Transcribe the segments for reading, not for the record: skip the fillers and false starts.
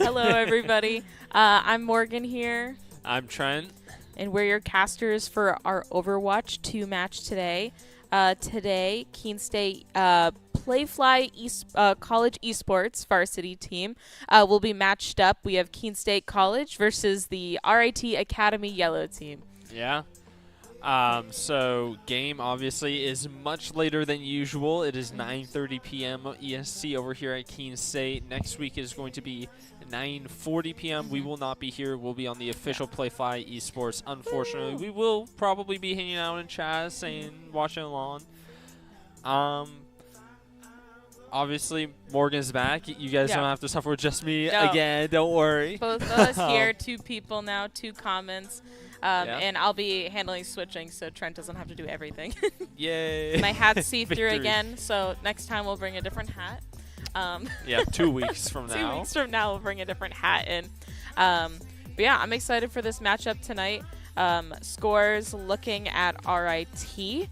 Hello, everybody. I'm Morgan here. I'm Trent. And we're your casters for our Overwatch 2 match today. Today, Keene State Playfly College Esports Varsity team will be matched up. We have Keene State College versus the RIT Academy Yellow team. Yeah. So game obviously is much later than usual. It is 9:30 p.m. EST over here at Keene State. Next week is going to be 9:40 p.m. We will not be here. We'll be on the official Playfly Esports. Unfortunately, we will probably be hanging out in chat, watching along. Obviously, Morgan's back. You guys don't have to suffer with just me again. Don't worry. Both of us here, 2 people now, 2 comments. And I'll be handling switching, so Trent doesn't have to do everything. Yay. My hat's see-through again, so next time we'll bring a different hat. Yeah, 2 weeks from now. 2 weeks from now, we'll bring a different hat in. But yeah, I'm excited for this matchup tonight. Scores looking at RIT.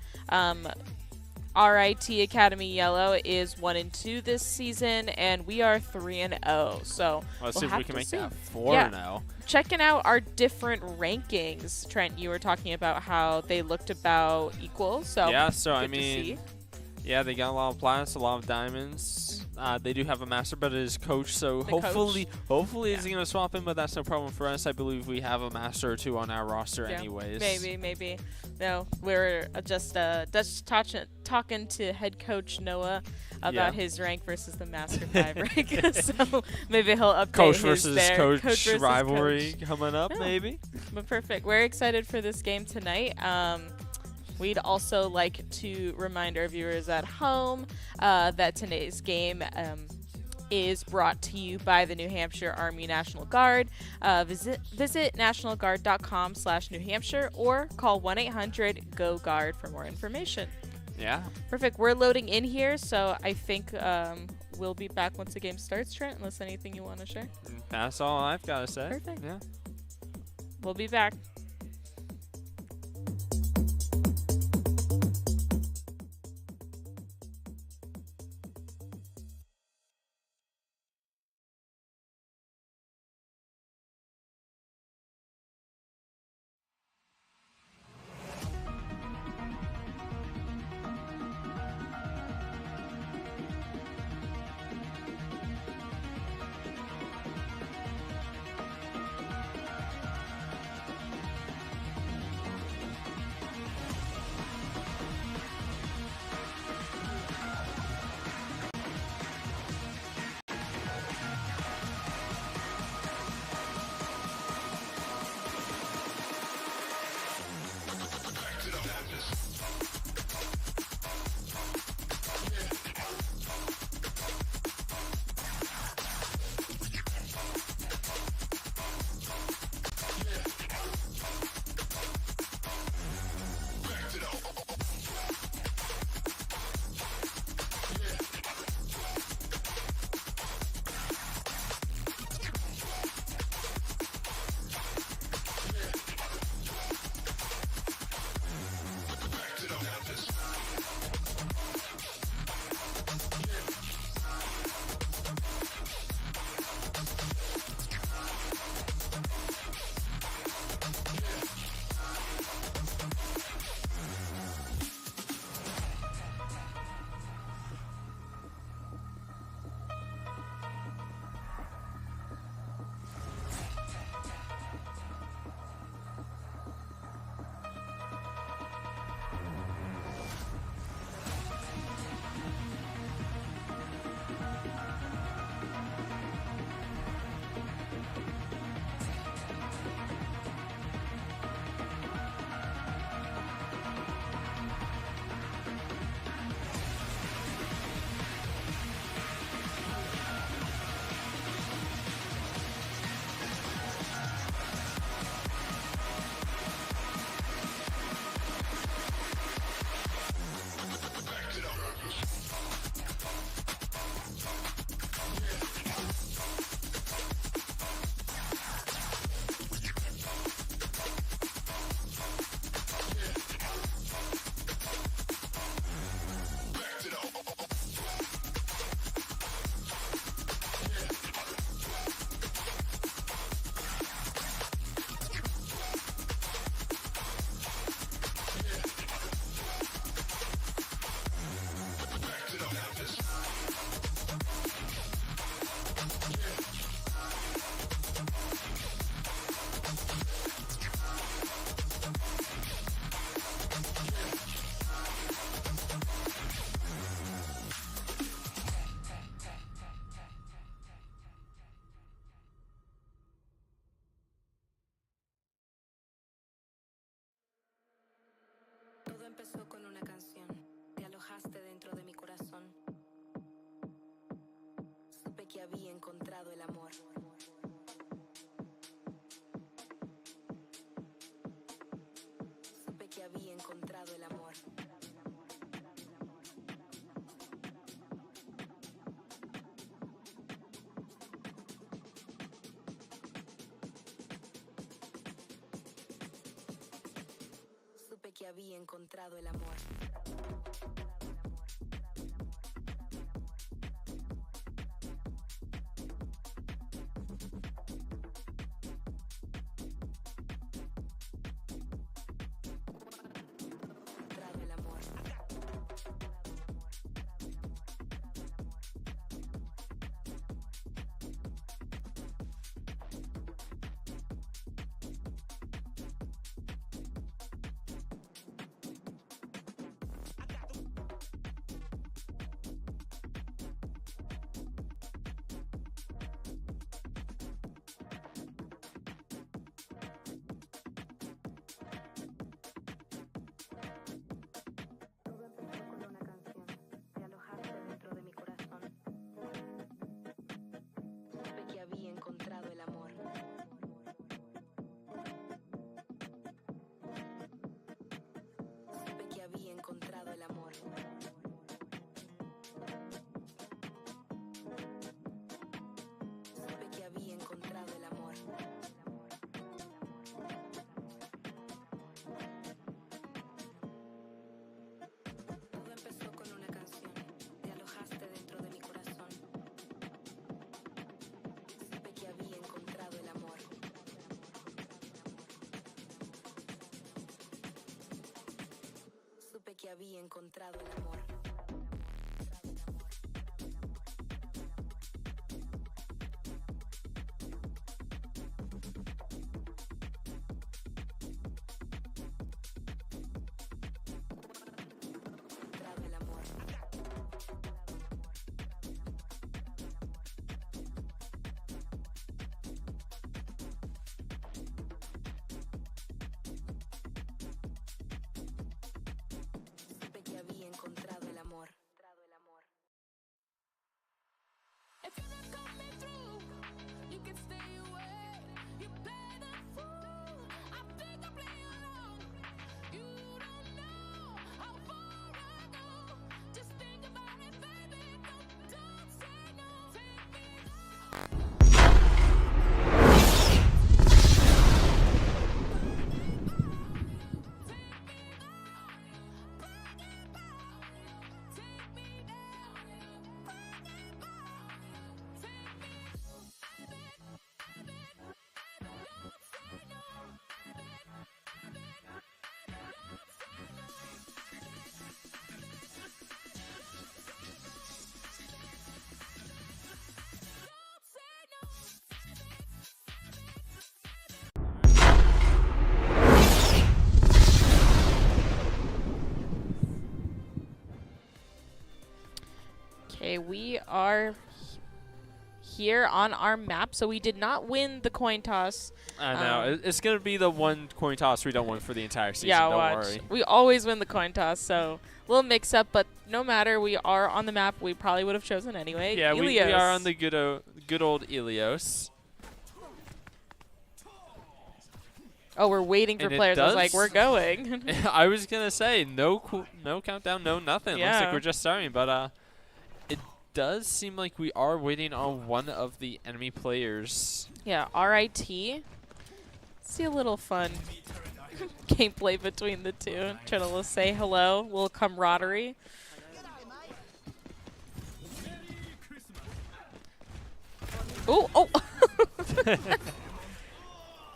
RIT Academy Yellow is 1-2 this season, and we are 3-0. So let's see if we can make that 4-0. Checking out our different rankings, Trent, you were talking about how they looked about equal. So yeah, so I mean, yeah, they got a lot of plats, a lot of diamonds. They do have a master, but it is coach, so hopefully he's going to swap in, but that's no problem for us. I believe we have a master or 2 on our roster anyways. Maybe. No, we're just talking to head coach Noah about his rank versus the Master 5 rank. So maybe he'll update coach his versus coach rivalry coming up, maybe. But perfect. We're excited for this game tonight. We'd also like to remind our viewers at home that today's game is brought to you by the New Hampshire Army National Guard. Visit nationalguard.com/New Hampshire or call 1-800-GO-GUARD for more information. Yeah. Perfect. We're loading in here, so I think we'll be back once the game starts, Trent, unless anything you want to share. That's all I've got to say. Perfect. Yeah. We'll be back. alojaste dentro de mi corazón. Supe que había encontrado el amor. Supe que había encontrado el amor. Supe que había encontrado el amor. Encontrado el amor. Todo empezó con una canción. Te alojaste dentro de mi corazón. Supe que había encontrado el amor. Supe que había encontrado el amor. Supe que había encontrado el amor. Todo empezó con una canción. Te alojaste dentro de mi corazón. Supe que había encontrado el amor. Supe que había encontrado el amor. Encontrado el amor. Supe que había encontrado el amor. If you're not coming through, you can stay away. You play the fool. I think I play along. You don't know how far I go. Just think about it, baby. Don't say no. Take me Okay, we are here on our map. So we did not win the coin toss. I know. It's going to be the one coin toss we don't win for the entire season. Yeah, don't watch. worry. We always win the coin toss, so a little mix up, but no matter. We are on the map. We probably would have chosen anyway. Yeah, we Ilios. are on the good old Ilios. Oh, we're waiting for And it players. I was like, does- we're going. I was going to say, no countdown, no nothing. Looks Yeah. like we're just starting, but it does seem like we are waiting on one of the enemy players. Yeah, RIT. See a little fun gameplay between the two. Trying to say hello, little camaraderie. Ooh, oh!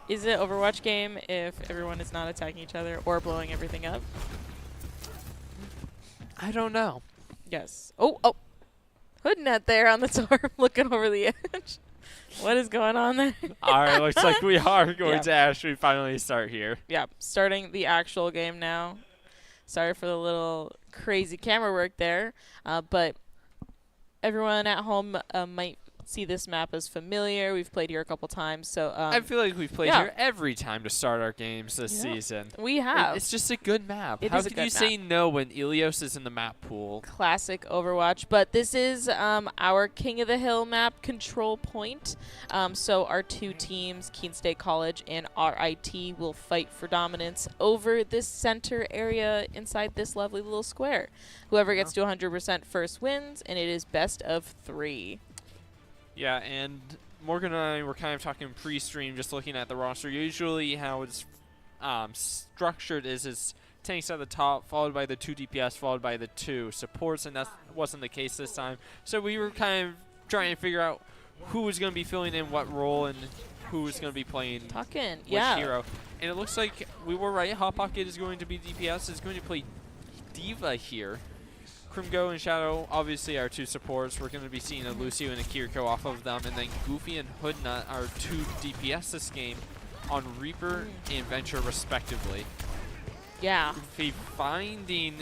Is it Overwatch game if everyone is not attacking each other or blowing everything up? I don't know. Yes. Oh, oh. Hoodnet there on the tarp looking over the edge. What is going on there? All right, looks like we are going Yeah. to actually finally start here. Yeah, starting the actual game now. Sorry for the little crazy camera work there, but everyone at home might see this map as familiar. We've played here a couple times, so I feel like we've played yeah. here every time to start our games this Yeah. season. we have. It's just a good map. It How is a could good you say no when Ilios is in the map pool? Classic Overwatch, but this is our King of the Hill map control point. So our two teams, Keene State College and RIT, will fight for dominance over this center area inside this lovely little square. Whoever gets to 100% first wins, and it is best of 3. Yeah, and Morgan and I were kind of talking pre-stream, just looking at the roster. Usually how it's structured is it's tanks at the top, followed by the 2 DPS, followed by the 2 supports, and that wasn't the case this time. So we were kind of trying to figure out who was going to be filling in what role and who was going to be playing Talking, which yeah. hero. And it looks like we were right. Hot Pocket is going to be DPS, is going to play Diva here. Crimgo and Shadow, obviously our 2 supports. We're going to be seeing a Lucio and a Kiriko off of them. And then Goofy and Hoodnut are 2 DPS this game on Reaper and Venture respectively. Yeah. Goofy finding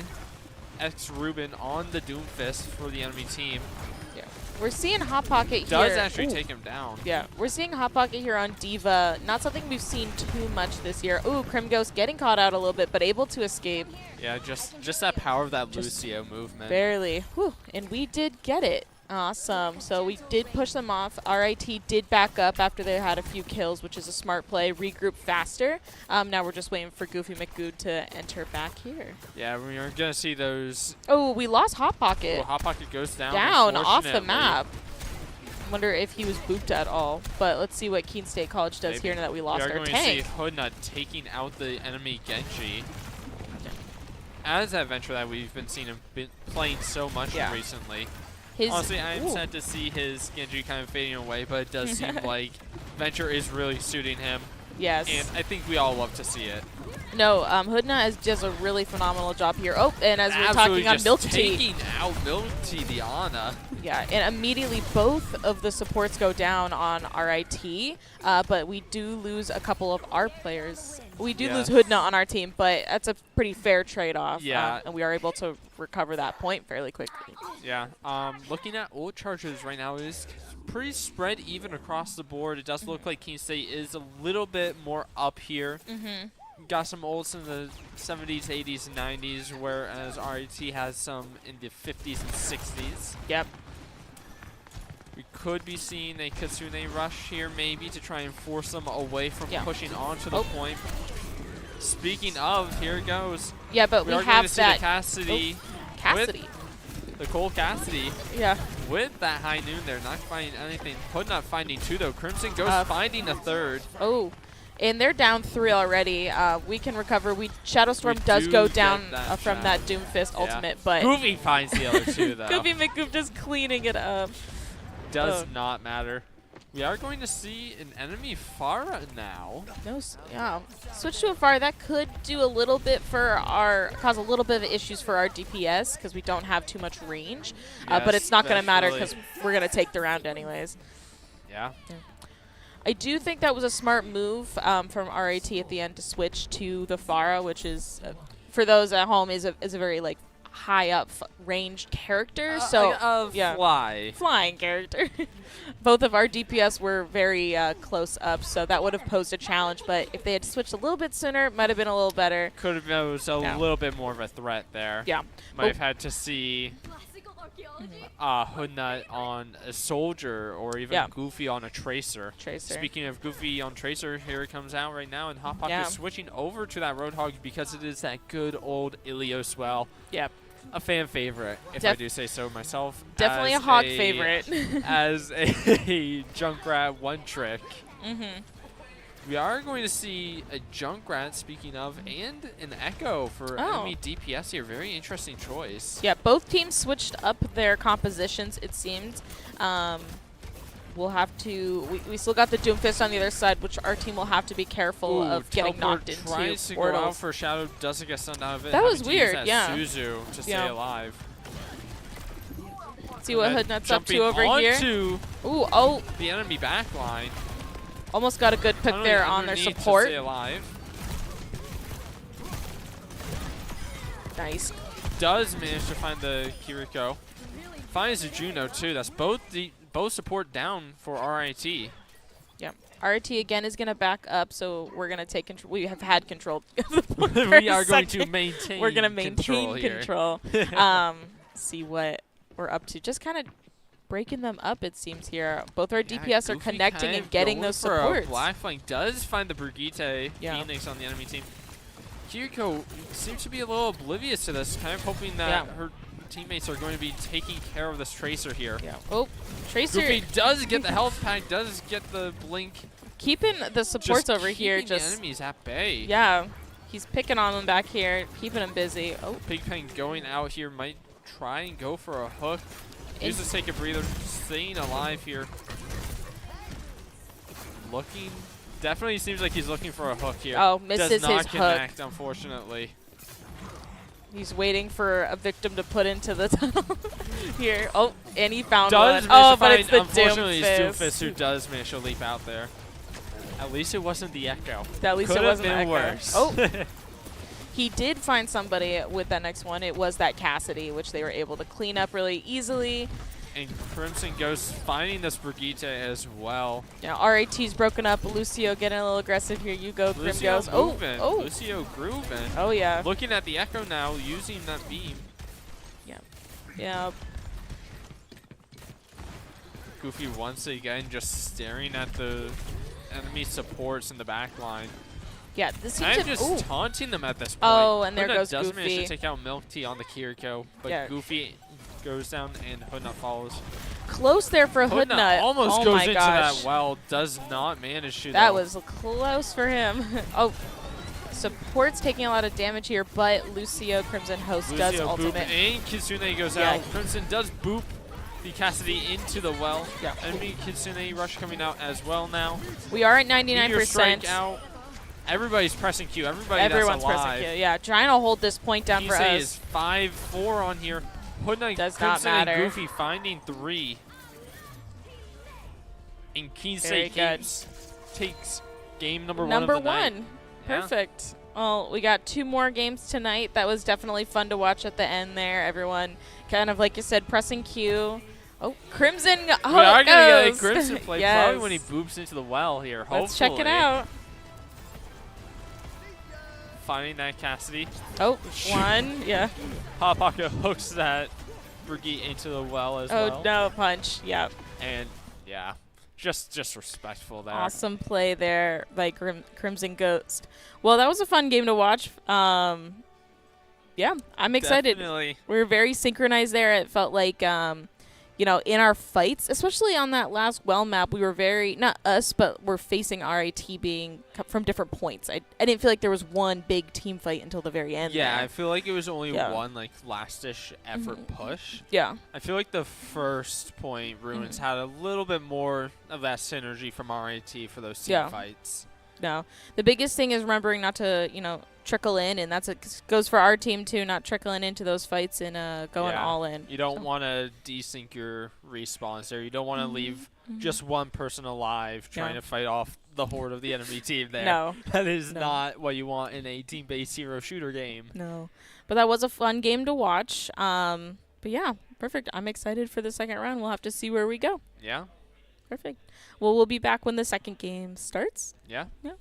X Ruben on the Doomfist for the enemy team. Yeah. We're seeing Hot Pocket here. Does actually Ooh. take him down. Yeah, we're seeing Hot Pocket here on Diva. Not something we've seen too much this year. Ooh, Crimghost getting caught out a little bit, but able to escape. Yeah, just that power of that Just Lucio movement. Barely. Whew. And we did get it. Awesome. So we did push them off. RIT did back up after they had a few kills, which is a smart play. Regroup faster. Now we're just waiting for Goofy McGood to enter back here. Yeah, we are going to see those. Oh, we lost Hot Pocket. Oh, Hot Pocket goes down. Off the unfortunately. map. Wonder if he was booped at all. But let's see what Keene State College does Maybe. here now that we lost We are our going tank. to see Hoodnut taking out the enemy Genji. As that Venture that we've been seeing him playing so much Yeah. recently. His, Honestly, I am ooh. sad to see his Genji kind of fading away, but it does seem like Venture is really suiting him. Yes. And I think we all love to see it. No, Hoodna does a really phenomenal job here. Oh, and as we're Absolutely talking on just Milk Tea. taking out Milk Tea, the Ana. Yeah, and immediately both of the supports go down on RIT, but we do lose a couple of our players. We do lose Hoodna on our team, but that's a pretty fair trade-off. Yeah. And we are able to recover that point fairly quickly. Yeah. Looking at ult charges right now, it is pretty spread even across the board. It does look like Keene State is a little bit more up here. Got some ults in the 70s, 80s, and 90s, whereas RIT has some in the 50s and 60s. Yep. We could be seeing a Kitsune rush here maybe to try and force them away from pushing onto the point. Speaking of, here it goes. Yeah, but we are going have to see that the Cassidy. Cassidy. The Cole Cassidy Yeah. with that high noon there, not finding anything. Hood not finding 2 though. Crimson Ghost finding a 3rd. Oh. And they're down 3 already. We can recover. Shadowstorm We does do go get down that from shot. that Doomfist ultimate, but Goofy finds the other 2 though. Goofy McGoof just cleaning it up. Does not matter. We are going to see an enemy Pharah now. Yeah. Switch to a Pharah. That could do a little bit cause a little bit of issues for our DPS because we don't have too much range. But it's not going to matter because we're going to take the round anyways. Yeah. I do think that was a smart move from RIT at the end to switch to the Pharah, which is, for those at home, is a very like high up ranged character. Flying character. Both of our DPS were very close up, so that would have posed a challenge. But if they had switched a little bit sooner, it might have been a little better. Could have been a little bit more of a threat there. Yeah. Might have had to see Hoodnut on a soldier or even Goofy on a Tracer. Speaking of Goofy on Tracer, here it comes out right now, and Hot Pocket is switching over to that Roadhog because it is that good old Ilios well. Yep. A fan favorite, if I do say so myself. Definitely a hog favorite. As a Junkrat one-trick. We are going to see a Junkrat, speaking of, and an Echo for enemy DPS here. Very interesting choice. Yeah, both teams switched up their compositions, it seemed. We'll have to... We still got the Doomfist on the other side, which our team will have to be careful of getting knocked into tries to portals. go out for Shadow, doesn't get stunned out of it. That was Having to use weird, that yeah. Suzu to stay alive. See what Hoodnut's up to over here. Ooh, oh. The enemy backline. Almost got a good pick there on their support. To stay alive. Nice. Does manage to find the Kiriko. Finds the Juno too. That's both both support down for RIT. Yeah. RT again is going to back up, so we're going to take control. We have had control. Of the point for We a are going to second. maintain We're going to maintain control control. See what we're up to. Just kind of breaking them up, it seems here. Both our Yeah, DPS are Goofy connecting kind and of getting going those for a supports. Black Flank does find the Brigitte Yeah. Phoenix on the enemy team. Kiriko seems to be a little oblivious to this, kind of hoping that Yeah. her teammates are going to be taking care of this Tracer here. Yeah. Oh, Tracer Goofy does get the health pack, does get the blink. keeping the supports Just over here. keeping the Just enemies at bay. yeah, he's picking on them back here, keeping them busy. Oh, Big Pen going out here might try and go for a hook. Use to take a breather, staying alive here. Looking, definitely seems like he's looking for a hook here. Oh, misses Does not his connect, unfortunately. he's waiting for a victim to put into the tunnel here. Oh, and he found Does one. Oh, manage to but find, it's the unfortunately, it's Doomfist. Doomfist who does manage to leap out there. At least it wasn't the Echo. At least Could it have wasn't been Echo. worse. Oh, he did find somebody with that next one. It was that Cassidy, which they were able to clean up really easily. And Crimson goes finding this Brigitte as well. Yeah, RAT's broken up. Lucio getting a little aggressive here. You go, Grim Lucio goes. Oh, moving. oh, Lucio grooving. oh yeah. Looking at the Echo now, using that beam. Yeah, Goofy once again just staring at the enemy supports in the back line. yeah. This seems And to just ooh. taunting them at this point. Oh, and there Hoodnut goes does manage Goofy. to take out Milk Tea on the Kiriko, but Yeah. Goofy goes down and Hoodnut follows. Close there for Hoodnut. Almost oh goes my into gosh. that well, does not manage to. That though. was close for him. Oh, support's taking a lot of damage here, but Lucio Crimson Host does Lucio boop, ultimate. and Kitsune goes Yeah. out. Crimson does boop the Cassidy into the well. Yeah. Enemy Kitsune rush coming out as well now. We are at Meteor strike 99%. out. Everybody's pressing Q. Everybody Everyone's that's alive. pressing Q. Yeah, trying to hold this point down for Kinsei us. is 5-4 on here. Hoodknight, Does not Crimson, and matter. Goofy finding 3. And Very Kinsei good. takes game number 1 Number of the night. one. Yeah. Perfect. Well, we got 2 more games tonight. That was definitely fun to watch at the end there. Everyone kind of, like you said, pressing Q. Oh, Crimson. Oh, We are it going to get a goes. Crimson play Yes. probably when he boops into the well here. Hopefully. Let's check it out. Finding that Cassidy. Oh, 1. Yeah. Papaka hooks that Brigitte into the well as well. Oh, no, punch. Yeah. And, yeah, just respectful there. Awesome play there by Crimson Ghost. Well, that was a fun game to watch. Yeah, I'm excited. Definitely. We were very synchronized there. It felt like, you know, in our fights, especially on that last well map, we were very, not us, but we're facing RIT being from different points. I didn't feel like there was one big team fight until the very end. Yeah, there. I feel like it was only Yeah. one like last-ish effort push. Yeah. I feel like the first point Ruins had a little bit more of that synergy from RIT for those team Yeah. fights. No. The biggest thing is remembering not to, you know, trickle in, and that's goes for our team too, not trickling into those fights and going Yeah. all in. You don't want to desync your respawns there. You don't want to leave just one person alive trying Yeah. to fight off the horde of the enemy team there. No. That is No. not what you want in a team-based hero shooter game. No. But that was a fun game to watch. But yeah, perfect. I'm excited for the second round. We'll have to see where we go. Yeah? Perfect. Well, we'll be back when the second game starts. Yeah? Yeah.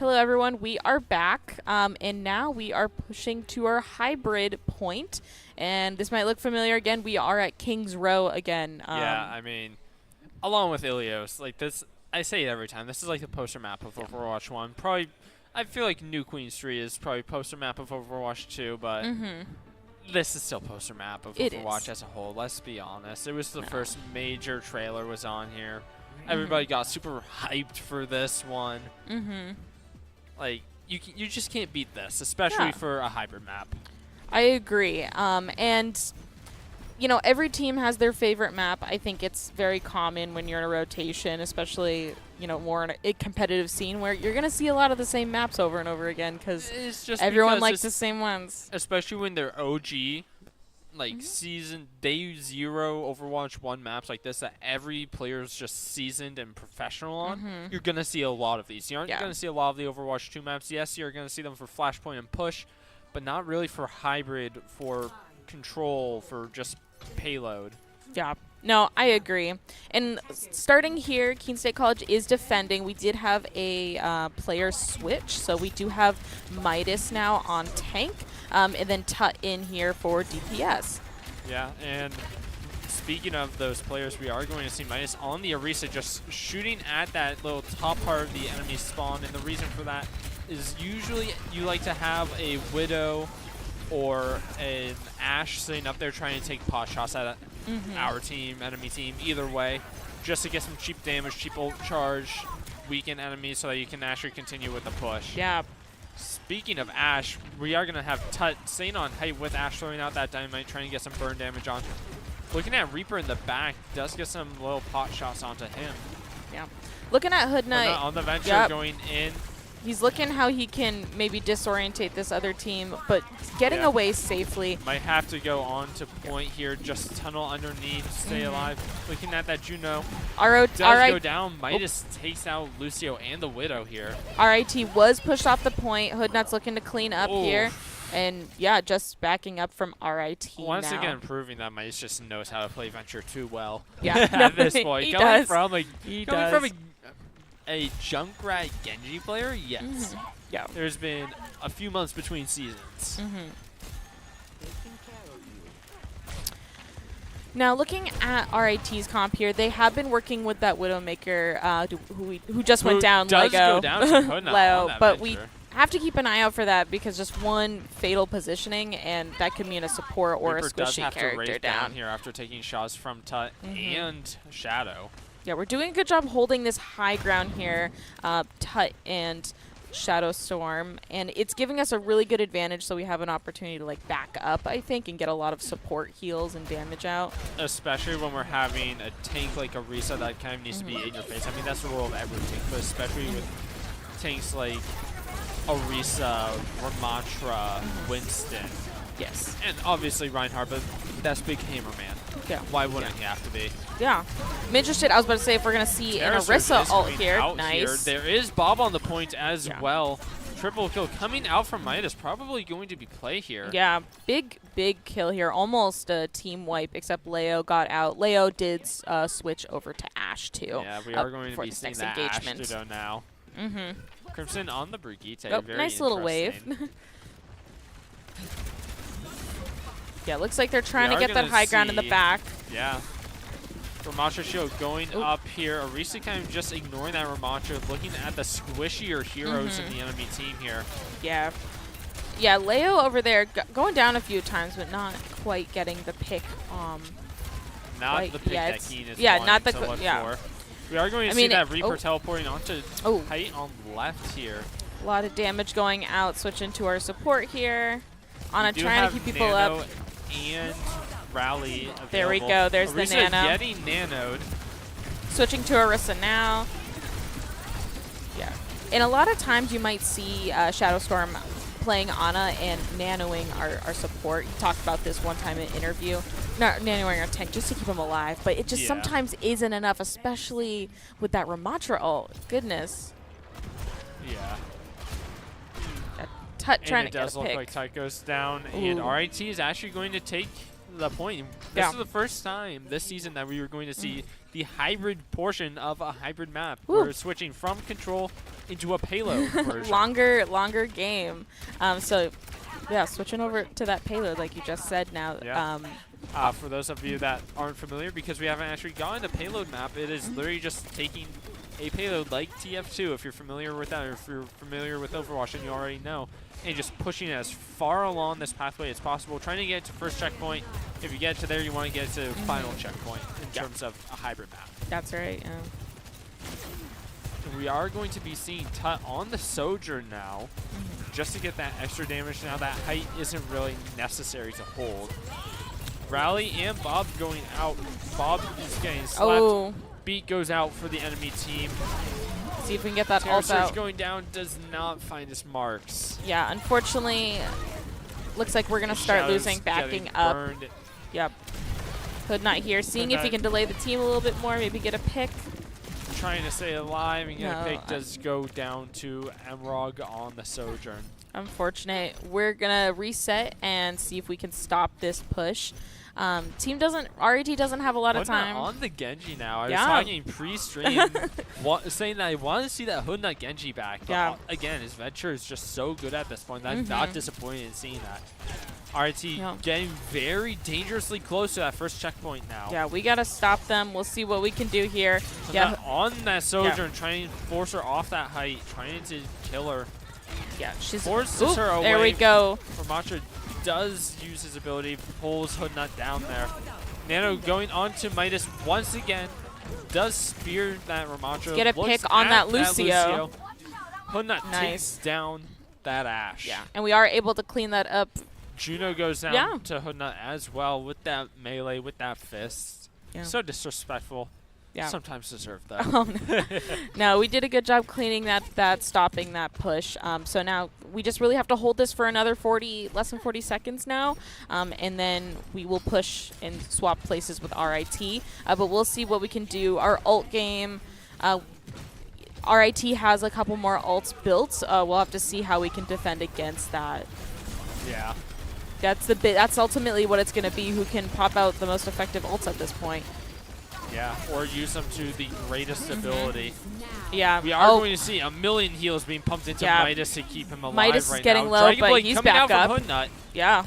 Hello, everyone. We are back, and now we are pushing to our hybrid point. And this might look familiar again. We are at King's Row again. Yeah, I mean, along with Ilios, like this, I say it every time. This is like the poster map of Overwatch 1. Probably, I feel like New Queen Street is probably poster map of Overwatch 2, but this is still poster map of It Overwatch is. as a whole. Let's be honest. It was the first major trailer was on here. Everybody got super hyped for this one. Like, you just can't beat this, especially for a hybrid map. I agree. And, you know, every team has their favorite map. I think it's very common when you're in a rotation, especially, you know, more in a competitive scene where you're going to see a lot of the same maps over and over again because everyone likes the same ones. Especially when they're OG, like season day 0 Overwatch 1 maps like this that every player is just seasoned and professional on. You're going to see a lot of these. You aren't going to see a lot of the Overwatch 2 maps. Yes, you're going to see them for Flashpoint and Push, but not really for hybrid, for control, for just payload. Yeah. No, I agree. And starting here, Keene State College is defending. We did have a player switch, so we do have Midas now on tank, and then Tut in here for DPS. Yeah, and speaking of those players, we are going to see Midas on the Orisa just shooting at that little top part of the enemy spawn, and the reason for that is usually you like to have a Widow or an Ashe sitting up there trying to take pot shots at our team, enemy team, either way, just to get some cheap damage, cheap ult charge, weaken enemies so that you can actually continue with the push. Yeah. Speaking of Ashe, we are going to have Tut staying on height with Ashe throwing out that dynamite, trying to get some burn damage on. Looking at Reaper in the back, does get some little pot shots onto him. Yeah. Looking at Hood Knight. On the venture going in. He's looking how he can maybe disorientate this other team, but getting away safely. Might have to go on to point here, just tunnel underneath, stay alive. Looking at that Juno. Does go down. Midas takes out Lucio and the Widow here. RIT was pushed off the point. Hoodnut's looking to clean up here. And, yeah, just backing up from RIT Once now. again, proving that Midas just knows how to play Venture too well. Yeah. At this point. He Going does. from a He Junkrat Genji player? Yes. Yeah. There's been a few months between seasons. Now, looking at RIT's comp here, they have been working with that Widowmaker who just went down, does Lego. go down to Hoodnut Leo, on that but venture. we have to keep an eye out for that because just one fatal positioning, and that could mean a support or Reaper a does squishy have to character race down. here after taking shots from Tut and Shadow. Yeah, we're doing a good job holding this high ground here, Tut and Shadow Storm, and it's giving us a really good advantage so we have an opportunity to like back up, I think, and get a lot of support heals and damage out. Especially when we're having a tank like Orisa that kind of needs to be in your face. I mean, that's the role of every tank, but especially with tanks like Orisa, Ramattra, Winston. Yes. And obviously Reinhardt, but that's Big Hammer Man. Yeah. Why wouldn't he have to be? Yeah. I'm interested. I was about to say if we're going to see an Orisa ult here. Nice. There is Bob on the point as well. Triple kill coming out from Midas. Probably going to be play here. Yeah. Big kill here. Almost a team wipe, except Leo got out. Leo did switch over to Ashe, too. Yeah, we are going to be seeing that engagement. Ashe Ditto now. Crimson on the Brigitte. Oh, very nice little wave. Yeah, looks like they're trying to get that high ground in the back. Yeah. Ramattra shield going up here. Orisa kind of just ignoring that Ramattra, looking at the squishier heroes in the enemy team here. Yeah. Yeah, Leo over there going down a few times, but not quite getting the pick. Not the pick that Keene is not the to look for. We are going to see that Reaper teleporting onto height on left here. A lot of damage going out. Switching to our support here. Ana trying to keep people up. And Rally available. There we go. There's Orisa the Nano. getting nanoed. Switching to Orisa now. Yeah. And a lot of times you might see Shadow Storm playing Ana and nanoing our support. He talked about this one time in an interview. Not nanoing our tank just to keep him alive. But it just sometimes isn't enough, especially with that Ramattra ult. Goodness. Yeah. Tut trying to get a pick. And it does look like Tut goes down, and RIT is actually going to take the point. This is the first time this season that we were going to see the hybrid portion of a hybrid map. Woo. We're switching from control into a payload version. Longer game. So, yeah, switching over to that payload, like you just said now. Yeah. For those of you that aren't familiar, because we haven't actually gotten a payload map, it is literally just taking a payload like TF2, if you're familiar with that, or if you're familiar with Overwatch and you already know, and just pushing it as far along this pathway as possible, trying to get to first checkpoint. If you get to there, you want to get to final checkpoint in terms of a hybrid map. That's right, yeah. We are going to be seeing Tut on the Sojourn now, just to get that extra damage. Now that height isn't really necessary to hold. Rally and Bob going out. Bob is getting slapped. Oh. Beat goes out for the enemy team. See if we can get that Terror ult Surge out. going down, does not find his marks. Yeah, unfortunately, looks like we're going to start Shadow's losing, backing getting up. burned. Yep. Hood not here. Seeing if he can delay the team a little bit more, maybe get a pick. Trying to stay alive and get No, a pick does go down to Emrog on the Sojourn. Unfortunate. We're going to reset and see if we can stop this push. RIT doesn't have a lot of Hoodnut time. on the Genji now. I was Yeah. talking pre-stream, saying that I want to see that Hoodnut Genji back. But Yeah. again, his venture is just so good at this point. I'm not disappointed in seeing that. RIT getting very dangerously close to that first checkpoint now. Yeah, we got to stop them. We'll see what we can do here. Hoodnut on that Sojourn, trying to force her off that height, trying to kill her. Yeah, she's Forces her away. There we go. Ramattra does use his ability, pulls Hoodnut down there. Nano going on to Midas once again. Does spear that Ramattra. Get a looks pick on at that Lucio. Hoodnut Nice. takes down that Ashe. Yeah, and we are able to clean that up. Juno goes down to Hoodnut as well with that melee, with that fist. Yeah. So disrespectful. Yeah. Sometimes deserved that. Oh, no. No, we did a good job cleaning that, stopping that push. So now we just really have to hold this for another less than 40 seconds now, and then we will push and swap places with RIT. But we'll see what we can do. Our ult game, RIT has a couple more ults built. We'll have to see how we can defend against that. Yeah. That's ultimately what it's going to be. Who can pop out the most effective ults at this point? Yeah, or use them to the greatest ability. Yeah. We are going to see a million heals being pumped into Midas to keep him alive Midas right is getting now. low, Dragon but Blade he's coming back out up. from Hoodnut. Yeah.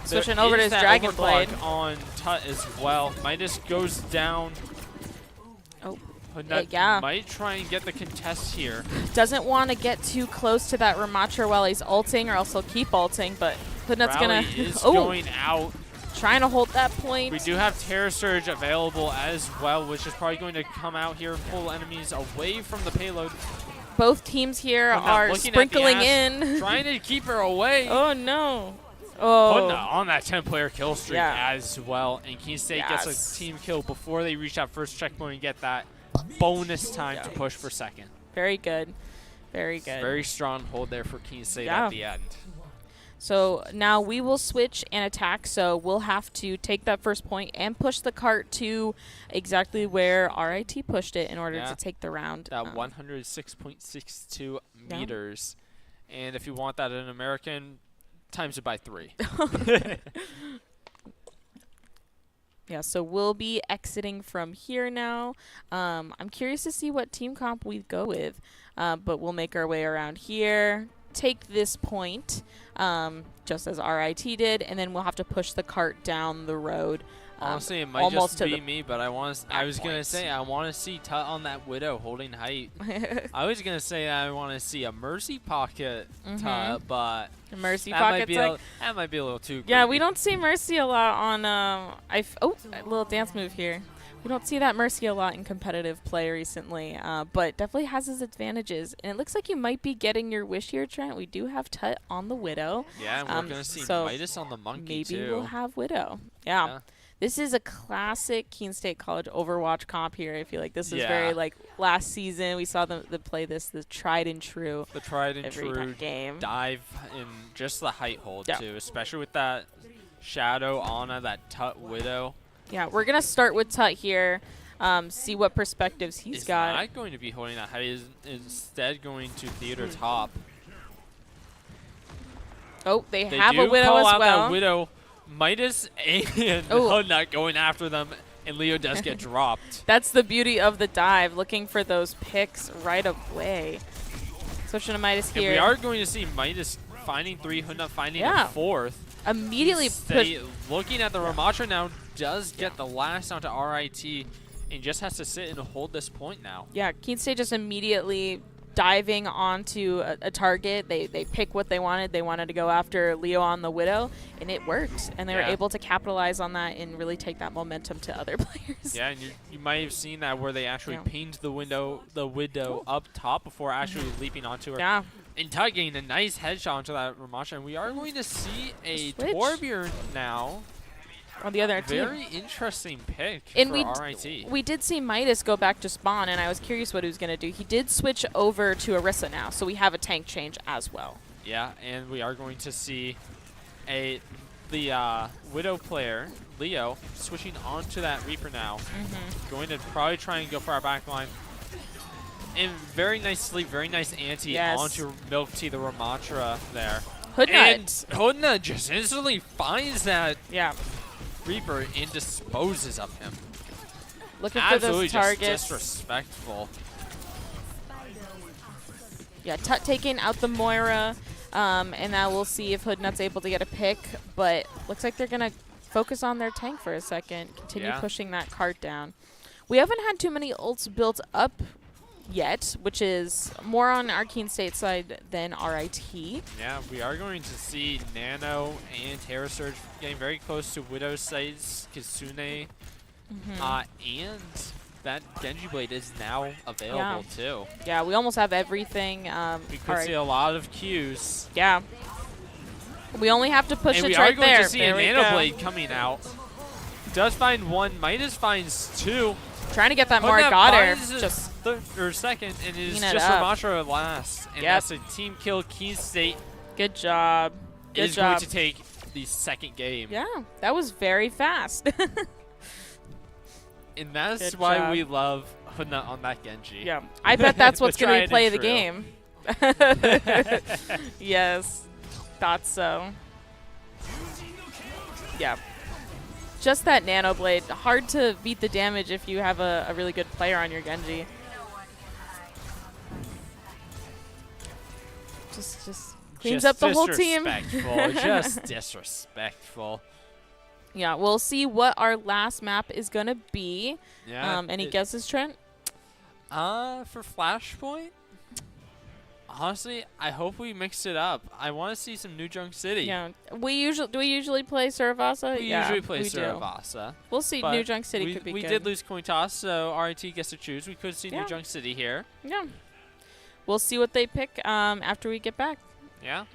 Switching There over to is his that Dragon overclock Blade. on Tut as well. Midas goes down. Oh. Hoodnut might try and get the contest here. Doesn't want to get too close to that Ramattra while he's ulting, or else he'll keep ulting, but Hoodnut's Rally going is going out. Trying to hold that point. We do have Terror Surge available as well, which is probably going to come out here and pull enemies away from the payload. Both teams here Hoodnut are looking at the sprinkling Ashe, in. trying to keep her away. Oh, no. Oh. Hoodnut on that 10-player kill streak as well. And Keene State gets a team kill before they reach that first checkpoint and get that bonus time to push for second. Very good. Very good. Very strong hold there for Keene State at the end. So now we will switch and attack. So we'll have to take that first point and push the cart to exactly where RIT pushed it in order to take the round. That 106.62 meters. And if you want that in American, times it by 3. Yeah, so we'll be exiting from here now. I'm curious to see what team comp we go with, but we'll make our way around here, take this point, just as RIT did, and then we'll have to push the cart down the road. Honestly, it might just be me, but I was going to say I want to see Tut on that Widow holding height. I was going to say I want to see a Mercy Pocket Tut, but Mercy that Pocket might be a little too Yeah, creepy. we don't see Mercy a lot on a little dance move here. We don't see that Mercy a lot in competitive play recently, but definitely has its advantages. And it looks like you might be getting your wish here, Trent. We do have Tut on the Widow. Yeah, and we're going to see Midas on the Monkey, too. Maybe we'll have Widow. Yeah. This is a classic Keene State College Overwatch comp here. I feel like this is very, like, last season. We saw them play the tried and true. The tried and true game. Dive in just the height hold, too, especially with that Shadow, Ana, that Tut Widow. Yeah, we're going to start with Tut here, see what perspectives he's got. Not going to be holding that height. He's instead going to theater top. Oh, they have a Widow call as out well. that Widow Midas and Oh. Hoodnut going after them, and Leo does get dropped. That's the beauty of the dive, looking for those picks right away. Switching to Midas And here. we are going to see Midas finding 3, Hoodnut finding Yeah. a 4th. Immediately Stay push. looking at the Ramatra now, does get the last onto RIT, and just has to sit and hold this point now. Yeah, Keene State just immediately diving onto a target. They pick what they wanted. They wanted to go after Leo on the Widow, and it worked. And they were Yeah. able to capitalize on that and really take that momentum to other players. Yeah, and you might have seen that where they actually Yeah. pinged the Widow up top before actually leaping onto her. Yeah. And Tug getting a nice headshot onto that Ramatra, and we are going to see a Switch. Torbjorn now. On the other team. Very interesting pick And for RIT. we did see Midas go back to spawn, and I was curious what he was going to do. He did switch over to Orisa now, so we have a tank change as well. Yeah, and we are going to see the Widow player, Leo, switching onto that Reaper now. Going to probably try and go for our back line. And very nice sleep, very nice anti Yes. onto Milk Tea, the Ramatra there. Hoodnut. And Hoodnut just instantly finds that Yeah. Reaper and disposes of him. Looking Absolutely for those just targets. disrespectful. Yeah, Tut taking out the Moira, and now we'll see if Hoodnut's able to get a pick, but looks like they're going to focus on their tank for a second, continue Yeah. pushing that cart down. We haven't had too many ults built up yet, which is more on our Keene State side than RIT. Yeah, we are going to see Nano and Terra Surge getting very close to Widow's sites, Kitsune, and that Genji Blade is now available too. Yeah, we almost have everything. We could see a lot of Qs. Yeah. We only have to push And it we right are going there. to see There a we Nano go. Blade coming out. Does find one, Midas finds 2. Trying to get that Hoodnut more got her. finds Just or second, and it is clean it just up. Ramatra last. And Yep. that's a team kill. Keene State good job. Good is going job. to take the second game. Yeah, that was very fast. And that's Good why job. we love Hoodnut on that Genji. Yeah, I bet that's what's The going to tried replay and the true. game. Yes, thought so. Yeah. Just that Nano Blade. Hard to beat the damage if you have a really good player on your Genji. Just cleans up the whole team. Disrespectful. Just disrespectful. Yeah, we'll see what our last map is going to be. Yeah. Any guesses, Trent? For Flashpoint? Honestly, I hope we mixed it up. I want to see some New Junk City. Yeah. Do we usually play Saravasa? We Yeah, usually play we do. Saravasa. We'll see. but New Junk City we, could be we good. did lose coin toss, so RIT gets to choose. We could see Yeah. New Junk City here. Yeah. We'll see what they pick after we get back. Yeah.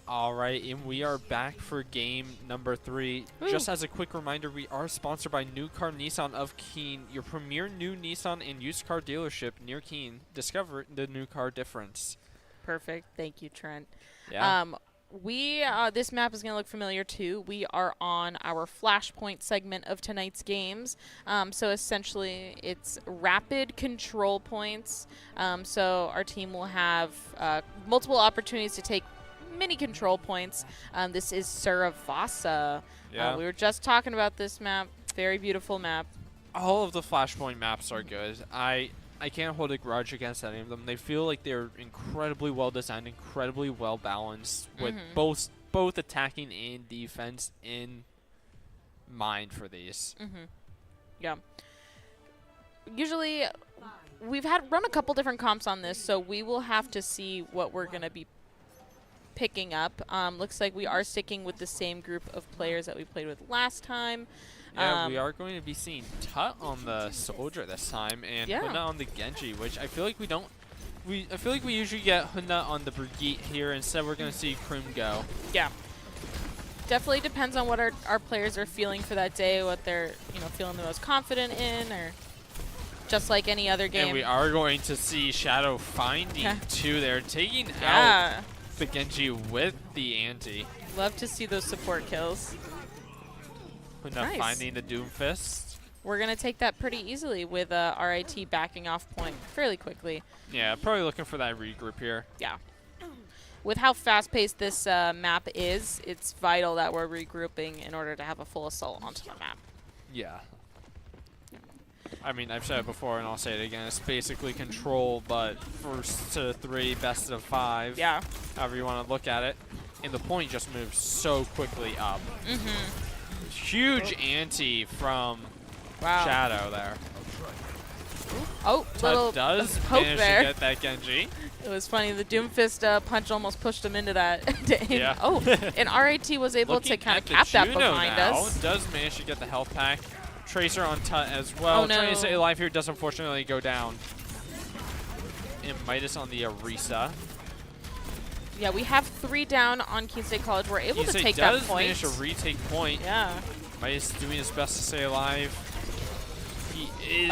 All right, and we are back for game number 3. Woo. Just as a quick reminder, we are sponsored by New Car Nissan of Keene, your premier new Nissan and used car dealership near Keene. Discover the new car difference. Perfect. Thank you, Trent. Yeah. This map is going to look familiar too. We are on our flashpoint segment of tonight's games. So essentially, it's rapid control points. So our team will have multiple opportunities to take mini control points. This is Suravasa. Yeah. We were just talking about this map. Very beautiful map. All of the Flashpoint maps are good. I can't hold a grudge against any of them. They feel like they're incredibly well designed, incredibly well balanced, with both attacking and defense in mind for these. Yeah. Usually, we've run a couple different comps on this, so we will have to see what we're going to be picking up. Looks like we are sticking with the same group of players that we played with last time. Yeah, we are going to be seeing Tut on the Soldier this time, and Huna on the Genji, which I feel like we don't. I feel like we usually get Huna on the Brigitte here. Instead, we're going to see Krim go. Yeah. Definitely depends on what our players are feeling for that day, what they're feeling the most confident in, or just like any other game. And we are going to see Shadow finding 2 there, taking out the Genji with the anti. Love to see those support kills. Huna finding the Doomfist. We're going to take that pretty easily with RIT backing off point fairly quickly. Yeah, probably looking for that regroup here. Yeah. With how fast-paced this map is, it's vital that we're regrouping in order to have a full assault onto the map. Yeah. I mean, I've said it before, and I'll say it again. It's basically control, but first to 3, best of 5. Yeah. However you want to look at it. And the point just moves so quickly up. Huge anti from Shadow there. Oh, little does poke manage there. to get that Genji. It was funny. The Doomfist punch almost pushed him into that. Yeah. Oh, and RIT was able to kind of cap that behind us. Does manage to get the health pack. Tracer on Tut as well. Oh, no. Trying to stay alive here does unfortunately go down. And Midas on the Arisa. Yeah, we have 3 down on Keene State College. We're able to take that point. Does manage to retake point. Yeah. Midas doing his best to stay alive. He is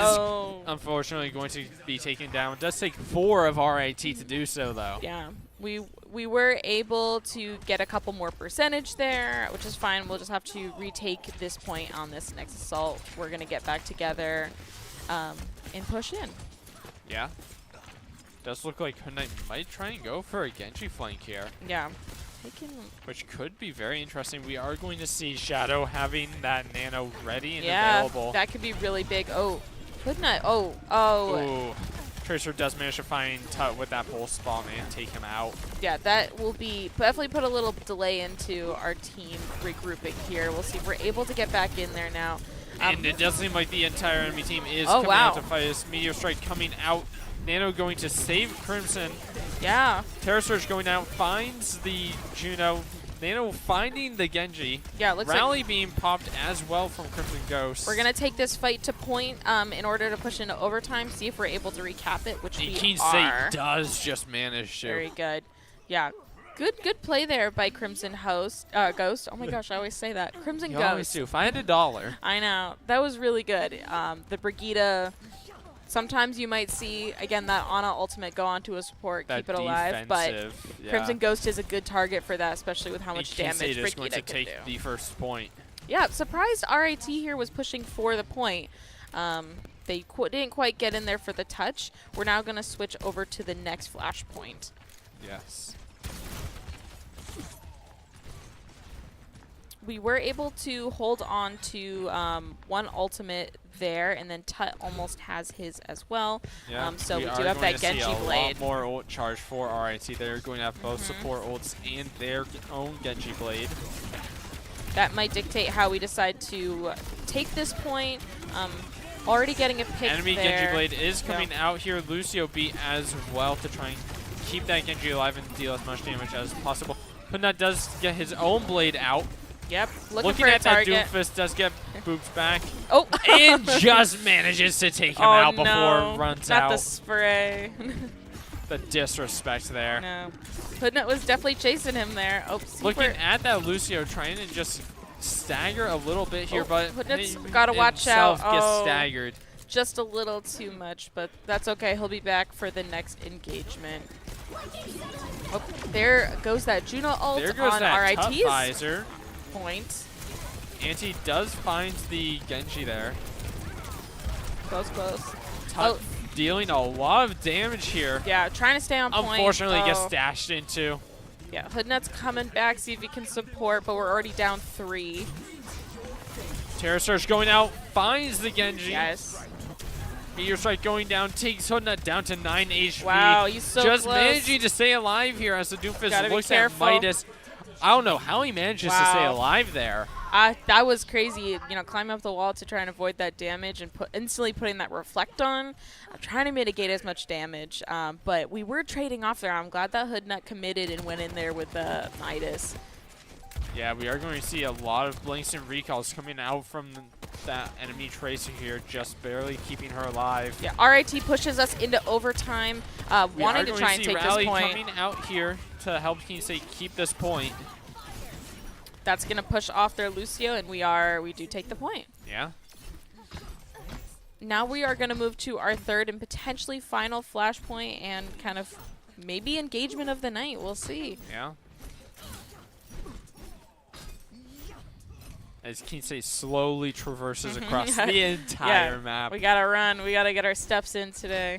unfortunately going to be taken down. It does take 4 of RIT to do so, though. Yeah. We were able to get a couple more percentage there, which is fine. We'll just have to retake this point on this next assault. We're going to get back together and push in. Yeah. Does look like Hunite might try and go for a Genji flank here. Yeah. Which could be very interesting. We are going to see Shadow having that nano ready and available. That could be really big. Oh, Hoodnut. Oh. Ooh. Tracer does manage to find Tut with that pulse bomb and take him out. Yeah, that will be definitely put a little delay into our team regrouping here. We'll see if we're able to get back in there now. And it does seem like the entire enemy team is coming out to fight us. Meteor Strike coming out. Nano going to save Crimson. Yeah. Terra Surge going out, finds the Juno. Nano finding the Genji. Yeah, it looks Rally being popped as well from Crimson Ghost. We're going to take this fight to point in order to push into overtime, see if we're able to recap it, which we Keene are. State does just manage to. Very good. Yeah. Good play there by Crimson Ghost. Oh my gosh, I always say that. Crimson You Ghost. always do. If I had $1. I know. That was really good. The Brigitte. Sometimes you might see, again, that Ana ultimate go onto a support, That keep it alive, but Crimson Ghost is a good target for that, especially with how much damage Brigitte going to can take do. the first point. Yeah, surprised RIT here was pushing for the point. They didn't quite get in there for the touch. We're now going to switch over to the next flashpoint. Yes. We were able to hold on to one ultimate there, and then Tut almost has his as well. Yeah, so we do have that Genji blade. A lot more ult charge for RIT. They're going to have both support ults and their own Genji blade. That might dictate how we decide to take this point. Already getting a pick Enemy there. Genji blade is coming out here. Lucio beat as well to try and keep that Genji alive and deal as much damage as possible. Hunut does get his own blade out. Yep, Looking for a at target. that Doomfist does get booped back. Oh, and just manages to take him out before it runs not out. the spray. The disrespect there. No. Hoodnut was definitely chasing him there. Oh, Looking at that Lucio, trying to just stagger a little bit here, but Hoodnut's he gotta watch out. himself gets Oh. staggered. Just a little too much, but that's okay. He'll be back for the next engagement. Oh, there goes that Juno ult There goes on that RIT's visor. point. Anti does find the Genji there. Close, close. Tut dealing a lot of damage here. Yeah, trying to stay on point. Unfortunately, gets Oh. dashed into. Yeah, Hoodnut's coming back, see if he can support, but we're already down 3. Terror Surge going out, finds the Genji. Yes. Meteor Strike going down, takes Hoodnut down to 9 HP. Wow, he's so Just close. managing to stay alive here as the Gotta Doomfist be looks at careful. Midas. I don't know how he manages to stay Wow. alive there. That was crazy, you know, climbing up the wall to try and avoid that damage and instantly putting that reflect on. I'm trying to mitigate as much damage, but we were trading off there. I'm glad that Hoodnut committed and went in there with the Midas. Yeah, we are going to see a lot of blinks and recalls coming out from that enemy Tracer here, just barely keeping her alive. Yeah, RIT pushes us into overtime, wanting to try and take Rally this point. coming out here to help Keene State keep this point. That's going to push off their Lucio, and we do take the point. Yeah. Now we are going to move to our third and potentially final flashpoint and kind of maybe engagement of the night. We'll see. Yeah. As Keene State slowly traverses across the entire map. We got to run. We got to get our steps in today.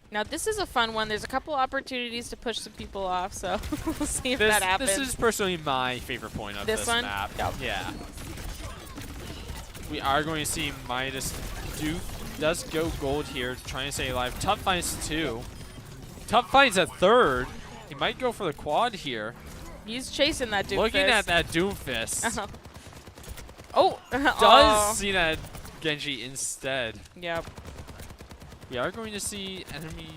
Now, this is a fun one. There's a couple opportunities to push some people off, so we'll see if that happens. This is personally my favorite point of this one? map. Yep. Yeah. We are going to see Midas does go gold here, trying to stay alive. Tup finds 2. Tup finds a 3rd. He might go for the quad here. He's chasing that Doomfist. Looking at that Doomfist. Oh! Does see that Genji instead. Yep. We are going to see enemy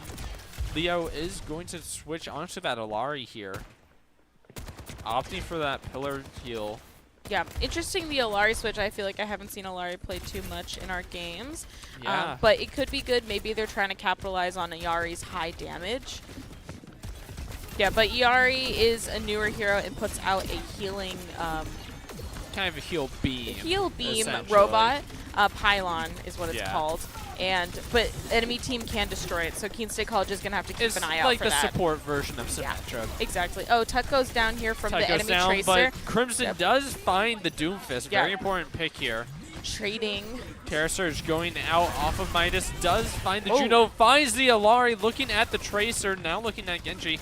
Leo is going to switch onto that Alari here. Opting for that pillar heal. Yeah, interesting the Alari switch. I feel like I haven't seen Alari play too much in our games. Yeah. But it could be good. Maybe they're trying to capitalize on Yari's high damage. Yeah, but Yari is a newer hero and puts out a healing kind of a heal beam. Robot. Pylon is what it's Yeah. called. But enemy team can destroy it, so Keene State College is going to have to keep It's an eye out like for the that. support version of Yeah. Symmetra. Exactly. Oh, Tut goes down here from Tut the goes enemy down, Tracer. but Crimson Yep. does find the Doomfist. Yeah. Very important pick here. Trading. Terra Surge going out off of Midas, does find the Oh. Juno, finds the Alari, looking at the Tracer, now looking at Genji.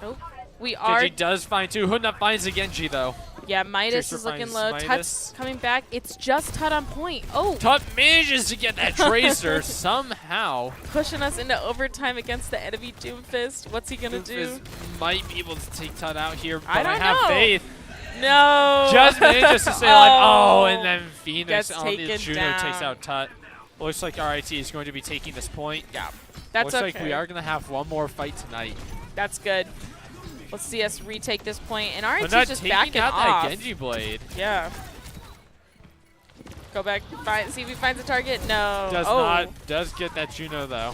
Oh, we are. Genji does find 2. Hoodnut finds the Genji though. Yeah, Midas Tracer is looking finds low. Midas. Tut's coming back. It's just Tut on point. Oh, Tut manages to get that Tracer somehow. pushing us into overtime against the enemy Doomfist. What's he gonna do? Doomfist might be able to take Tut out here, but I don't have know. faith. No. Just manages to stay alive. Oh, and then Phoenix Gets on the taken Juno down. takes out Tut. Looks like RIT is going to be taking this point. Yeah, that's Looks okay. like we are going to have one more fight tonight. That's good. Let's see us retake this point, and But RIT's not just taking backing out off. that Genji blade. Yeah. Go back, see if he finds a target. No. Does oh. not. Does get that Juno though.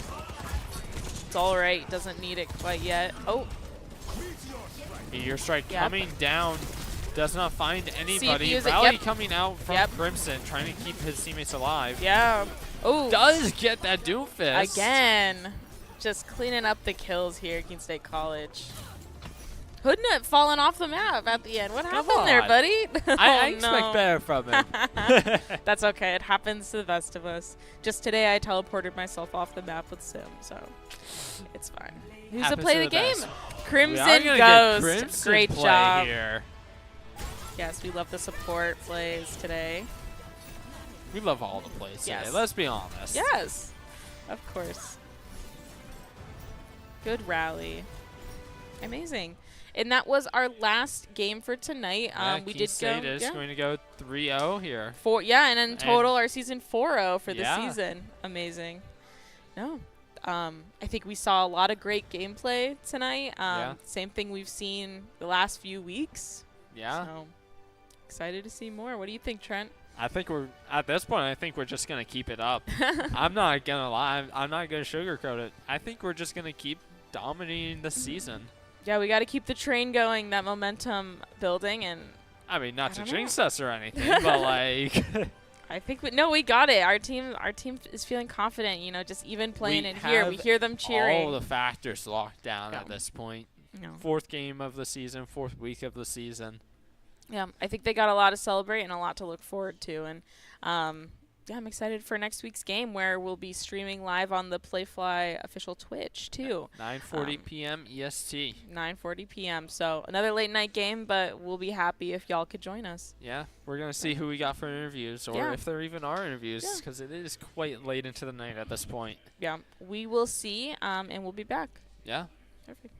It's all right. Doesn't need it quite yet. Oh. Meteor Strike Yep. coming down. Does not find anybody. use it. Rally Yep. coming out from Yep. Crimson, trying to keep his teammates alive. Yeah. Oh. Does get that Doomfist. Again. Just cleaning up the kills here at Keene State College. Hoodnut falling off the map at the end. What Come happened there, on. buddy? I Oh, expect no. better from him. That's okay. It happens to the best of us. Just today, I teleported myself off the map with Sim, so it's fine. Who's to Happens play to the the game? best. Crimson We are gonna get Ghost. Crimson Great play job. here. Yes, we love the support plays today. We love all the plays Yes. today. Let's be honest. Yes, of course. Good rally. Amazing. And that was our last game for tonight. Yeah, We Keene did State go is going to go 3-0 here. and in total our season 4-0 for the Yeah. season. Amazing. No. I think we saw a lot of great gameplay tonight. Yeah. Same thing we've seen the last few weeks. Yeah. So excited to see more. What do you think, Trent? I think we're at this point. I think we're just gonna keep it up. I'm not gonna lie. I'm not gonna sugarcoat it. I think we're just gonna keep dominating the season. Yeah, we got to keep the train going, that momentum building, and I mean, not I to don't know. jinx us or anything, but like, I think we got it. Our team is feeling confident. You know, just even playing We in here, we have hear them cheering. all the factors locked down Yeah. at this point. You know. 4th game of the season, 4th week of the season. Yeah, I think they got a lot to celebrate and a lot to look forward to. And yeah, I'm excited for next week's game where we'll be streaming live on the Playfly official Twitch too. 9:40 p.m. EST. 9:40 p.m. So another late night game, but we'll be happy if y'all could join us. Yeah, we're gonna see who we got for interviews, or Yeah. if there even are interviews, Yeah. because it is quite late into the night at this point. Yeah, we will see, and we'll be back. Yeah. Perfect.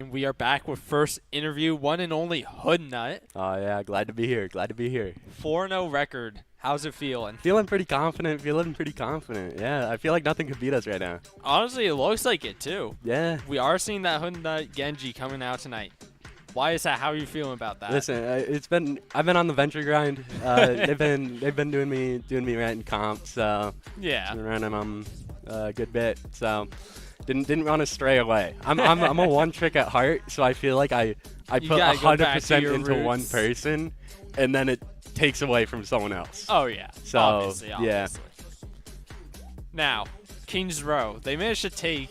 We are back with first interview, one and only Hood Nut. Oh yeah, glad to be here. Glad to be here. 4-0 record. How's it feeling? Feeling pretty confident. Yeah, I feel like nothing could beat us right now. Honestly, it looks like it too. Yeah. We are seeing that Hood Nut Genji coming out tonight. Why is that? How are you feeling about that? Listen, I've been on the venture grind. They've been doing me right in comp, so Yeah. been running them a good bit. So didn't want to stray away. I'm a one trick at heart, so I feel like I You put gotta go back to 100% your into one roots. person, and then it takes away from someone else. Oh yeah. So, obviously. yeah. Now, King's Row. They managed to take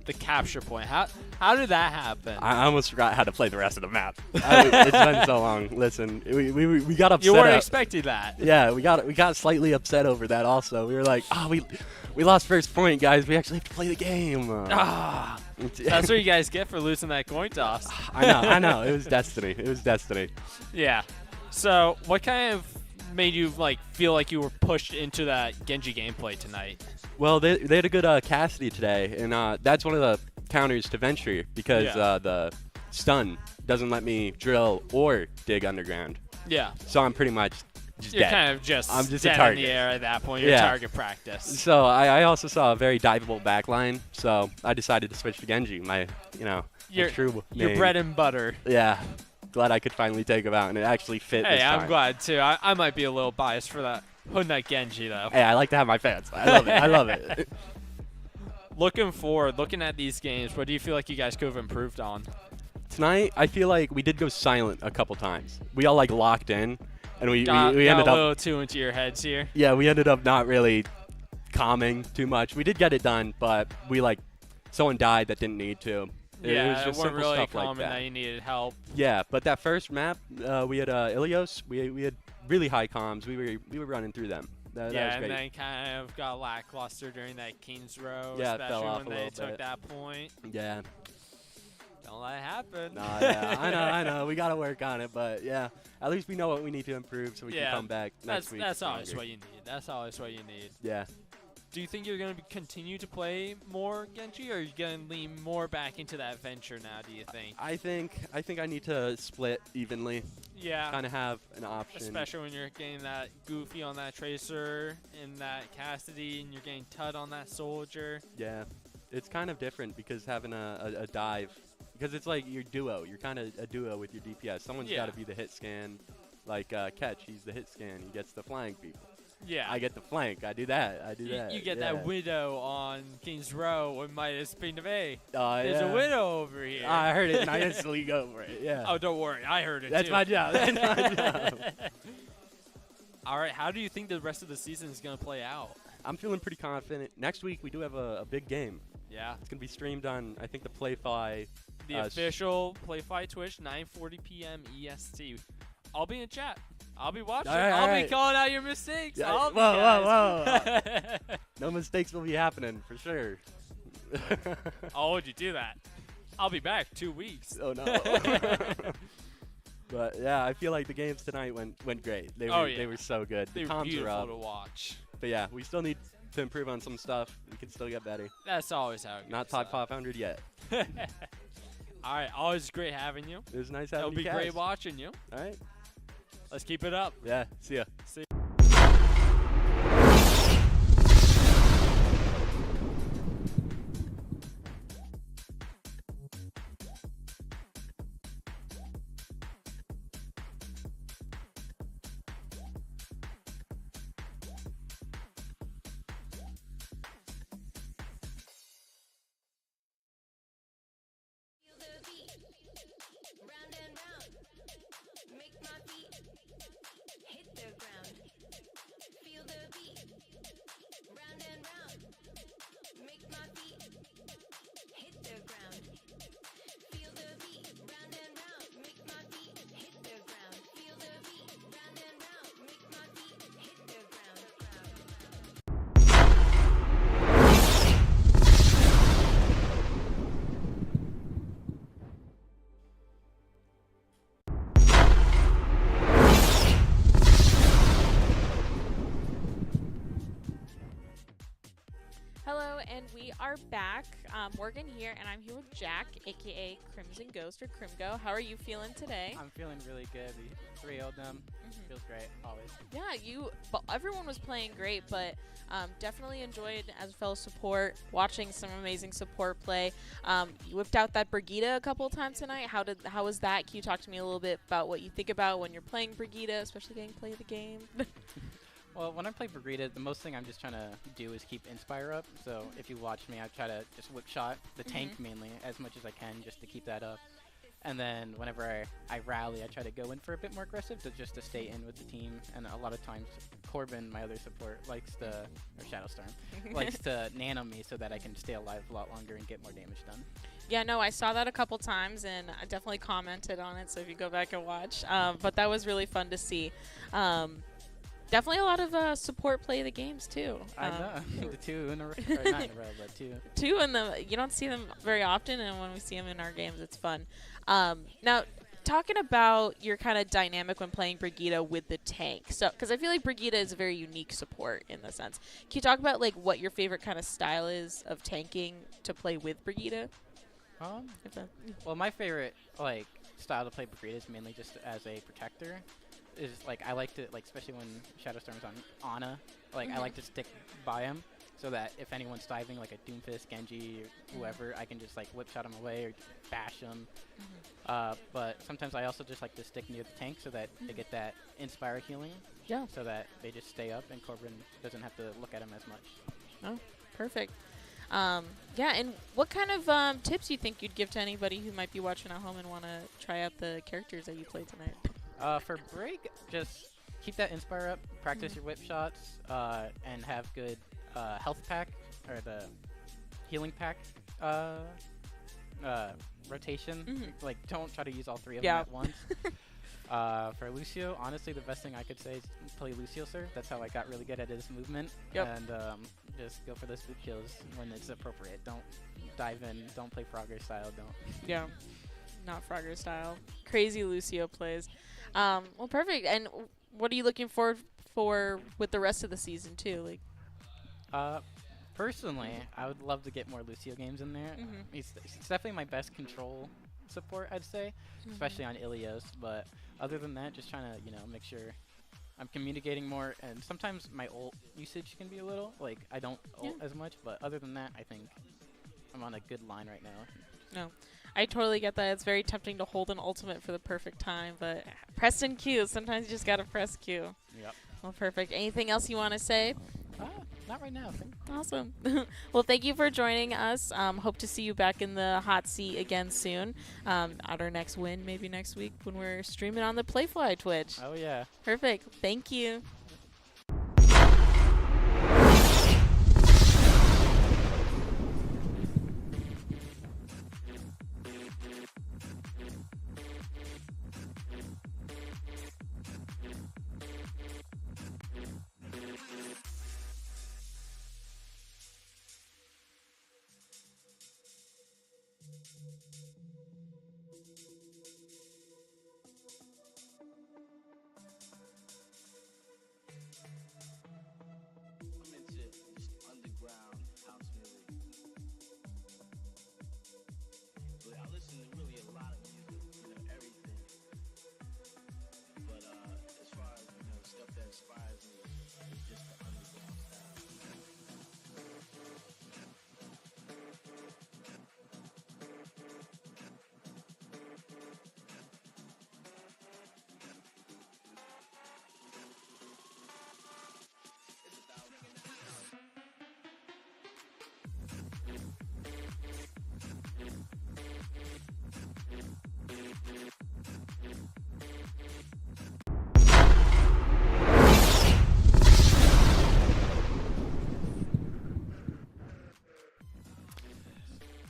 the capture point. How did that happen? I almost forgot how to play the rest of the map. It's been so long. Listen, we got upset. You weren't at- expecting that. Yeah, we got slightly upset over that. Also, we were like, we lost first point, guys. We actually have to play the game. Ah, that's what you guys get for losing that coin toss. I know. It was destiny. Yeah. So, what kind of made you feel like you were pushed into that Genji gameplay tonight? Well, they had a good Cassidy today, and that's one of the counters to Venture because Yeah. the stun doesn't let me drill or dig underground. Yeah. So I'm pretty much just You're dead. kind of just I'm just a dead in target. the air at that point. You're Yeah. target practice. So I also saw a very diveable backline, so I decided to switch to Genji. My Your true your name. bread and butter. Yeah, glad I could finally take him out, and it actually fit Hey, this I'm time. glad too. I might be a little biased for that Hood Knight Genji though. Hey, I like to have my fans. I love it. I love it. Looking forward, looking at these games, what do you feel like you guys could have improved on? Tonight, I feel like we did go silent a couple times. We all locked in, and then it takes away from someone else. So and we got ended a up little too into your heads here. yeah, we ended up not really calming too much. We did get it done, but someone died that didn't need to. It was just weren't simple really stuff like common that. that you needed help. Yeah, but that first map, we had Ilios. We had really high comms. We were running through them. That was And great. then kind of got lackluster during that King's Row, Yeah, it fell especially off when a they little took bit. that point. Yeah. Don't let it happen. Nah, yeah, I know. We got to work on it, but yeah, at least we know what we need to improve so we Yeah, can come back next week. That's always stronger. what you need. That's always what you need. Yeah. Do you think you're going to continue to play more Genji, or are you going to lean more back into that venture now, do you think? I think I need to split evenly. Yeah. Kind of have an option. Especially when you're getting that Goofy on that Tracer and that Cassidy, and you're getting Tut on that Soldier. Yeah. It's kind of different because having a dive, because it's like your duo. You're kind of a duo with your DPS. Someone's got to be the hit scan, like Catch. He's the hit scan. He gets the flying people. Yeah. I get the flank. I do that. You get yeah. that Widow on King's Row and Midas Ping of A. Oh, There's yeah. a Widow over here. I heard it and I instantly go for it. Yeah. Oh, don't worry. I heard it That's too. my job. That's my job. All right. How do you think the rest of the season is going to play out? I'm feeling pretty confident. Next week we do have a big game. Yeah. It's gonna be streamed on I think the Playfly. The official Playfly Twitch, 9:40 p.m. EST. I'll be in chat. I'll be watching. All right, I'll all be right. calling out your mistakes. Yeah, I'll be whoa. No mistakes will be happening for sure. Oh, would you do that? I'll be back 2 weeks. Oh no. But yeah, I feel like the games tonight went great. They were so good. They The were comms beautiful are up. to watch. But yeah, we still need to improve on some stuff. We can still get better. That's always how it goes. Not top 500 yet. All right. Always great having you. It was nice having It'll you be guys. great watching you. All right. Let's keep it up. Yeah. See ya. See Feel the beat, round and round. Make my feet hit the ground. Feel the beat, round and round. Make my feet hit the ground. Feel the beat, round and round. Make my feet hit the ground. Feel the beat, round and round. Make my feet hit the ground. Hello, and we are back. Morgan here, and I'm here with Jack, aka Crimson Ghost or Crimgo. How are you feeling today? I'm feeling really good. We 3-0'd them. Mhm. Feels great, always. Yeah, everyone was playing great, but definitely enjoyed as a fellow support watching some amazing support play. You whipped out that Brigitte a couple of times tonight. How was that? Can you talk to me a little bit about what you think about when you're playing Brigitte, especially getting to play the game? Well, when I play Brigitte, the most thing I'm just trying to do is keep Inspire up. So if you watch me, I try to just whip shot the tank mainly as much as I can just to keep that up. And then whenever I rally, I try to go in for a bit more aggressive just to stay in with the team. And a lot of times, Corbin, my other support, or Shadowstorm, likes to nano me so that I can stay alive a lot longer and get more damage done. Yeah, no, I saw that a couple times, and I definitely commented on it, so if you go back and watch. But that was really fun to see. Definitely a lot of support play the games, too. I know. The two in a row, or not in a row, but two. Two in the, you don't see them very often, and when we see them in our games, it's fun. Now, talking about your kind of dynamic when playing Brigitte with the tank, so because I feel like Brigitte is a very unique support in the sense. Can you talk about like what your favorite kind of style is of tanking to play with Brigitte? Well, my favorite style to play Brigitte is mainly just as a protector. Is I like to especially when Shadowstorm's on Ana, I like to stick by him so that if anyone's diving like a Doomfist, Genji, or whoever, I can just whip shot him away or bash him. But sometimes I also just like to stick near the tank so that they get that Inspire healing. Yeah. So that they just stay up and Corbin doesn't have to look at him as much. Oh, perfect. Yeah, and what kind of tips you think you'd give to anybody who might be watching at home and want to try out the characters that you played tonight? For Brig, just keep that Inspire up, practice your whip shots, and have good health pack, or the healing pack rotation. Like, don't try to use all 3 of them at once. For Lucio, honestly, the best thing I could say is play Lucio serve. That's how I got really good at his movement. And just go for those boot kills when it's appropriate. Don't dive in. Don't play Frogger style. Don't. Yeah, not Frogger style. Crazy Lucio plays. Well, perfect. And what are you looking forward for with the rest of the season too? Like, personally, I would love to get more Lucio games in there. He's definitely my best control support, I'd say, especially on Ilios. But other than that, just trying to, you know, make sure I'm communicating more. And sometimes my ult usage can be a little, like, I don't ult as much. But other than that, I think I'm on a good line right now. No, I totally get that. It's very tempting to hold an ultimate for the perfect time, but press and Q. Sometimes you just gotta press Q. Yep. Well, perfect. Anything else you want to say? Not right now. Awesome. Well, thank you for joining us. Hope to see you back in the hot seat again soon. At our next win, maybe next week when we're streaming on the Playfly Twitch. Oh, yeah. Perfect. Thank you. I'm into just underground house music. But I listen to really a lot of music, you know, everything. But as far as, you know, stuff that inspires me is just the underground style.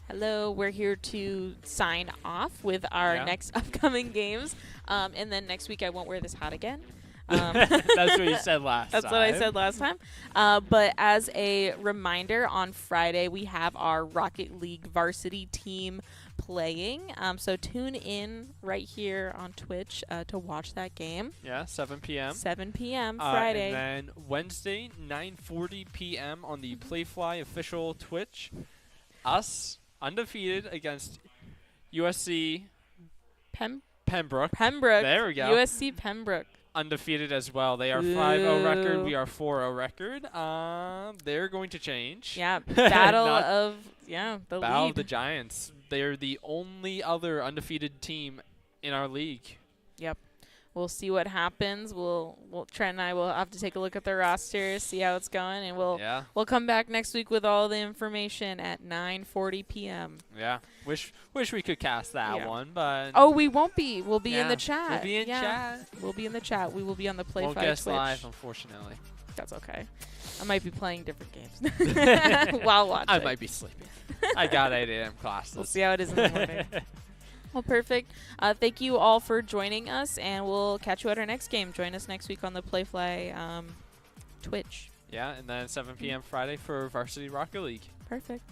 Hello, we're here to sign off with our next upcoming games. And then next week I won't wear this hat again. That's what you said last time. That's what I said last time. But as a reminder, on Friday we have our Rocket League varsity team playing. So tune in right here on Twitch to watch that game. Yeah, 7 p.m. 7 p.m. Friday. And then Wednesday, 9:40 p.m. on the Playfly official Twitch. Us, undefeated against USC Pembroke. Pembroke. There we go. USC Pembroke. Undefeated as well. They are 5-0 record. We are 4-0 record. They're going to change. Yeah, battle of the Battle lead. of the Giants. They're the only other undefeated team in our league. Yep. We'll see what happens. We'll Trent and I will have to take a look at the roster, see how it's going, and we'll come back next week with all the information at 9:40 p.m. Yeah. Wish we could cast that one, but oh, we won't be. We'll be in the chat. We'll be in chat. We'll be in the chat. We will be on the Playfly Won't guess Twitch. live, unfortunately. That's okay. I might be playing different games while watching. I might be sleeping. I got 8 a.m. classes. We'll see how it is in the morning. Well, perfect. Thank you all for joining us, and we'll catch you at our next game. Join us next week on the Playfly Twitch. Yeah, and then 7 p.m. Friday for Varsity Rocket League. Perfect.